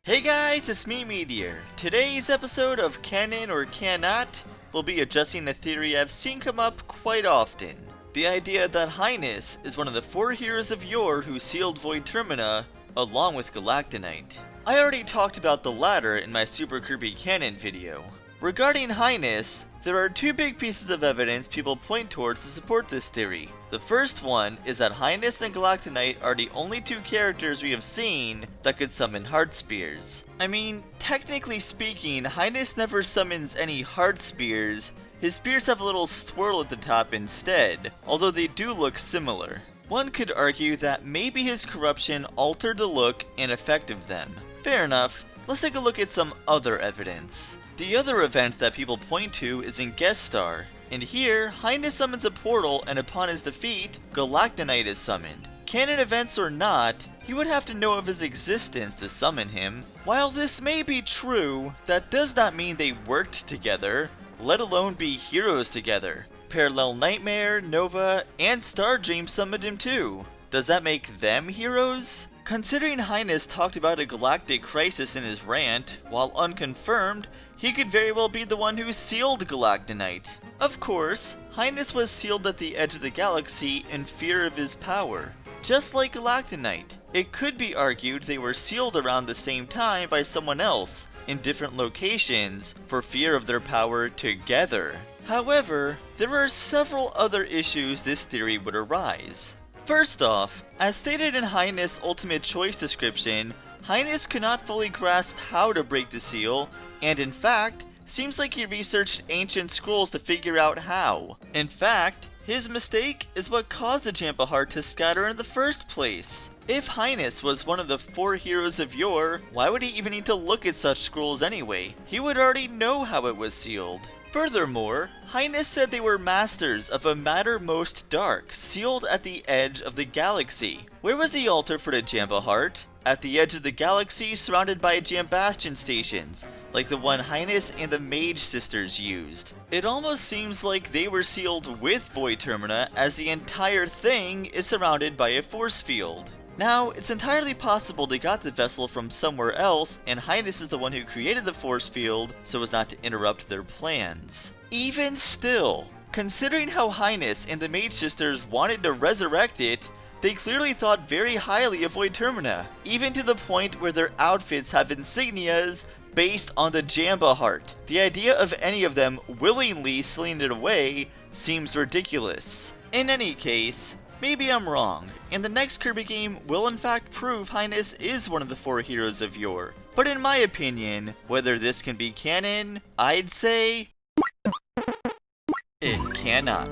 Hey guys, it's me, Meteor. Today's episode of Canon or Cannot will be addressing a theory I've seen come up quite often. The idea that Hyness is one of the 4 heroes of Yore who sealed Void Termina, along with Galactonite. I already talked about the latter in my Super Kirby Canon video. Regarding Hyness, there are 2 big pieces of evidence people point towards to support this theory. The first one is that Hyness and Galactonite are the only 2 characters we have seen that could summon Heart Spears. I mean, technically speaking, Hyness never summons any Heart Spears. His spears have a little swirl at the top instead, although they do look similar. One could argue that maybe his corruption altered the look and effect of them. Fair enough, let's take a look at some other evidence. The other event that people point to is in Guest Star, and here, Hyness summons a portal and upon his defeat, Galactonite is summoned. Canon events or not, he would have to know of his existence to summon him. While this may be true, that does not mean they worked together, let alone be heroes together. Parallel Nightmare, Nova, and Stardream summoned him too. Does that make them heroes? Considering Hyness talked about a galactic crisis in his rant, while unconfirmed, he could very well be the one who sealed Galactonite. Of course, Hyness was sealed at the edge of the galaxy in fear of his power. Just like Galactonite, it could be argued they were sealed around the same time by someone else, in different locations, for fear of their power together. However, there are several other issues this theory would arise. First off, as stated in Hyness' Ultimate Choice description, Hyness could not fully grasp how to break the seal, and in fact, seems like he researched ancient scrolls to figure out how. In fact, his mistake is what caused the Jampa Heart to scatter in the first place. If Hyness was one of the 4 heroes of Yore, why would he even need to look at such scrolls anyway? He would already know how it was sealed. Furthermore, Hyness said they were masters of a matter most dark, sealed at the edge of the galaxy. Where was the altar for the Jampa Heart? At the edge of the galaxy, surrounded by Jambastion stations, like the one Hyness and the Mage Sisters used. It almost seems like they were sealed with Void Termina, as the entire thing is surrounded by a force field. Now, it's entirely possible they got the vessel from somewhere else, and Hyness is the one who created the force field so as not to interrupt their plans. Even still, considering how Hyness and the Mage Sisters wanted to resurrect it, they clearly thought very highly of Void Termina, even to the point where their outfits have insignias based on the Jampa Heart. The idea of any of them willingly sealing it away seems ridiculous. In any case, maybe I'm wrong, and the next Kirby game will in fact prove Hyness is one of the 4 heroes of Yore. But in my opinion, whether this can be canon, I'd say it cannot.